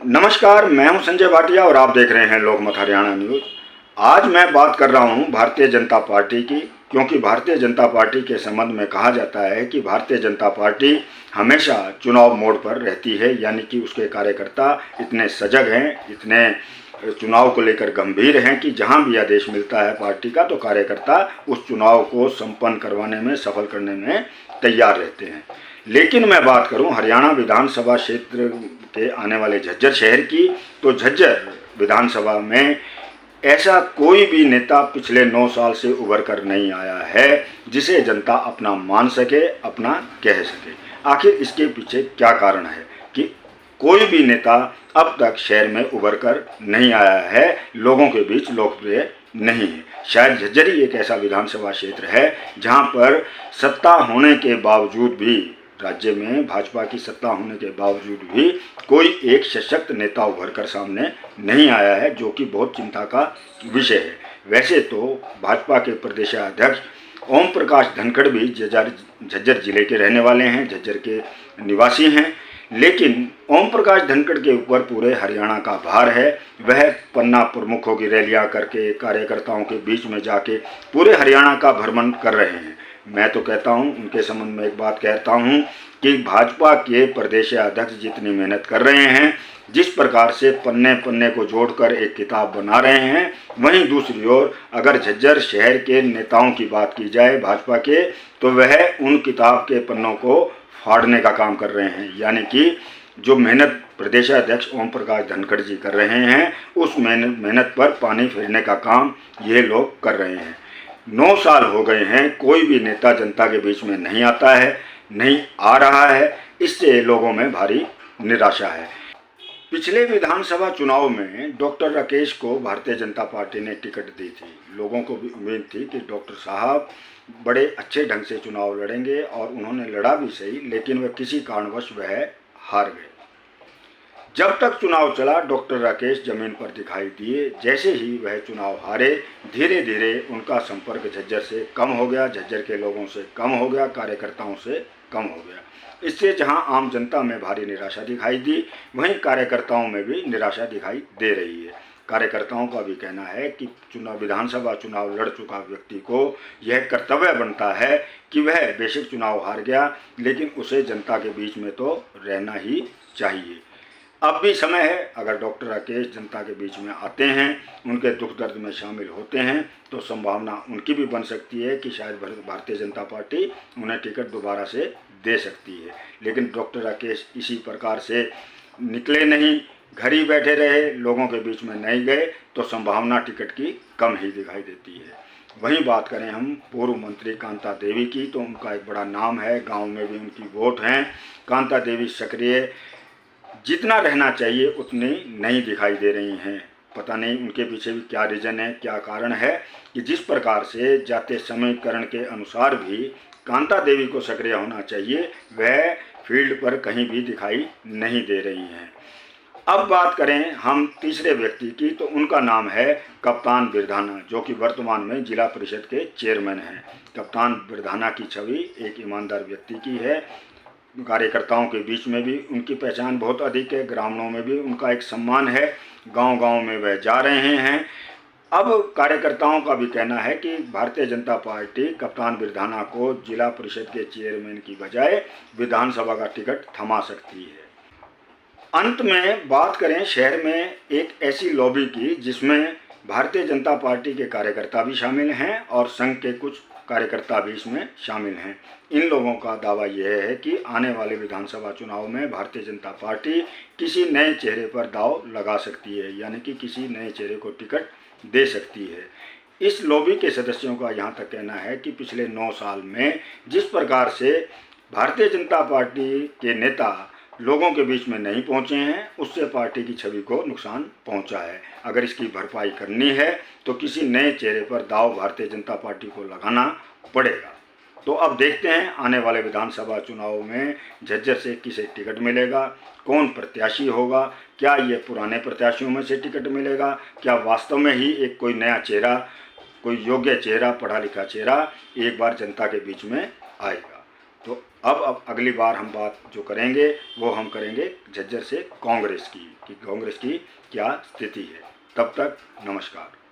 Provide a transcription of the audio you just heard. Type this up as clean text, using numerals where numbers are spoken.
नमस्कार, मैं हूं संजय भाटिया और आप देख रहे हैं लोकमत हरियाणा न्यूज़। आज मैं बात कर रहा हूं भारतीय जनता पार्टी की, क्योंकि भारतीय जनता पार्टी के संबंध में कहा जाता है कि भारतीय जनता पार्टी हमेशा चुनाव मोड़ पर रहती है, यानी कि उसके कार्यकर्ता इतने सजग हैं, इतने चुनाव को लेकर गंभीर हैं कि जहां भी आदेश मिलता है पार्टी का तो कार्यकर्ता उस चुनाव को संपन्न करवाने में, सफल करने में तैयार रहते हैं। लेकिन मैं बात करूं हरियाणा विधानसभा क्षेत्र के आने वाले झज्जर शहर की, तो झज्जर विधानसभा में ऐसा कोई भी नेता पिछले 9 साल से उभर कर नहीं आया है जिसे जनता अपना मान सके, अपना कह सके। आखिर इसके पीछे क्या कारण है कि कोई भी नेता अब तक शहर में उभर कर नहीं आया है, लोगों के बीच लोकप्रिय नहीं है। शायद झज्जर ही एक ऐसा विधानसभा क्षेत्र है जहां पर सत्ता होने के बावजूद भी, राज्य में भाजपा की सत्ता होने के बावजूद भी कोई एक सशक्त नेता उभर कर सामने नहीं आया है, जो कि बहुत चिंता का विषय है। वैसे तो भाजपा के प्रदेशाध्यक्ष ओम प्रकाश धनखड़ भी झज्जर जिले के रहने वाले हैं, झज्जर के निवासी हैं, लेकिन ओम प्रकाश धनखड़ के ऊपर पूरे हरियाणा का भार है। वह पन्ना प्रमुखों की रैलियां करके, कार्यकर्ताओं के बीच में जाके पूरे हरियाणा का भ्रमण कर रहे हैं। मैं तो कहता हूं, उनके संबंध में एक बात कहता हूं कि भाजपा के प्रदेशाध्यक्ष जितनी मेहनत कर रहे हैं, जिस प्रकार से पन्ने पन्ने को जोड़कर एक किताब बना रहे हैं, वहीं दूसरी ओर अगर झज्जर शहर के नेताओं की बात की जाए भाजपा के, तो वह उन किताब के पन्नों को फाड़ने का काम कर रहे हैं। यानी कि जो मेहनत प्रदेशाध्यक्ष ओम प्रकाश धनखड़ जी कर रहे हैं, उस मेहनत पर पानी फेरने का काम ये लोग कर रहे हैं। 9 साल हो गए हैं, कोई भी नेता जनता के बीच में नहीं आता है, नहीं आ रहा है। इससे लोगों में भारी निराशा है। पिछले विधानसभा चुनाव में डॉक्टर राकेश को भारतीय जनता पार्टी ने टिकट दी थी। लोगों को भी उम्मीद थी कि डॉक्टर साहब बड़े अच्छे ढंग से चुनाव लड़ेंगे, और उन्होंने लड़ा भी सही, लेकिन वह किसी कारणवश वह हार गए। जब तक चुनाव चला डॉक्टर राकेश जमीन पर दिखाई दिए। जैसे ही वह चुनाव हारे, धीरे धीरे उनका संपर्क झज्जर से कम हो गया, झज्जर के लोगों से कम हो गया, कार्यकर्ताओं से कम हो गया। इससे जहां आम जनता में भारी निराशा दिखाई दी, वहीं कार्यकर्ताओं में भी निराशा दिखाई दे रही है। कार्यकर्ताओं का भी कहना है कि विधानसभा चुनाव लड़ चुका व्यक्ति को यह कर्तव्य बनता है कि वह बेशक चुनाव हार गया, लेकिन उसे जनता के बीच में तो रहना ही चाहिए। अब भी समय है, अगर डॉक्टर राकेश जनता के बीच में आते हैं, उनके दुख दर्द में शामिल होते हैं, तो संभावना उनकी भी बन सकती है कि शायद भारतीय जनता पार्टी उन्हें टिकट दोबारा से दे सकती है। लेकिन डॉक्टर राकेश इसी प्रकार से निकले नहीं, घर ही बैठे रहे, लोगों के बीच में नहीं गए, तो संभावना टिकट की कम ही दिखाई देती है। वहीं बात करें हम पूर्व मंत्री कांता देवी की, तो उनका एक बड़ा नाम है, गाँव में भी उनकी वोट हैं। कांता देवी सक्रिय जितना रहना चाहिए उतनी नहीं दिखाई दे रही हैं। पता नहीं उनके पीछे भी क्या रीज़न है, क्या कारण है कि जिस प्रकार से जातीय समीकरण के अनुसार भी कांता देवी को सक्रिय होना चाहिए, वह फील्ड पर कहीं भी दिखाई नहीं दे रही हैं। अब बात करें हम तीसरे व्यक्ति की, तो उनका नाम है कप्तान बिरधाना, जो कि वर्तमान में जिला परिषद के चेयरमैन हैं। कप्तान बिरधाना की छवि एक ईमानदार व्यक्ति की है। कार्यकर्ताओं के बीच में भी उनकी पहचान बहुत अधिक है, ग्रामीणों में भी उनका एक सम्मान है, गांव-गांव में वह जा रहे हैं। अब कार्यकर्ताओं का भी कहना है कि भारतीय जनता पार्टी कप्तान बिरधाना को जिला परिषद के चेयरमैन की बजाय विधानसभा का टिकट थमा सकती है। अंत में बात करें शहर में एक ऐसी लॉबी की जिसमें भारतीय जनता पार्टी के कार्यकर्ता भी शामिल हैं और संघ के कुछ कार्यकर्ता भी इसमें शामिल हैं। इन लोगों का दावा यह है कि आने वाले विधानसभा चुनाव में भारतीय जनता पार्टी किसी नए चेहरे पर दाव लगा सकती है, यानी कि किसी नए चेहरे को टिकट दे सकती है। इस लॉबी के सदस्यों का यहाँ तक कहना है कि पिछले 9 साल में जिस प्रकार से भारतीय जनता पार्टी के नेता लोगों के बीच में नहीं पहुंचे हैं, उससे पार्टी की छवि को नुकसान पहुंचा है। अगर इसकी भरपाई करनी है तो किसी नए चेहरे पर दाव भारतीय जनता पार्टी को लगाना पड़ेगा। तो अब देखते हैं आने वाले विधानसभा चुनाव में झज्जर से किसे टिकट मिलेगा, कौन प्रत्याशी होगा, क्या ये पुराने प्रत्याशियों में से टिकट मिलेगा, क्या वास्तव में ही एक कोई नया चेहरा, कोई योग्य चेहरा, पढ़ा लिखा चेहरा एक बार जनता के बीच में आएगा। तो अब अगली बार हम बात जो करेंगे वो हम करेंगे झज्जर से कांग्रेस की, कि कांग्रेस की क्या स्थिति है। तब तक नमस्कार।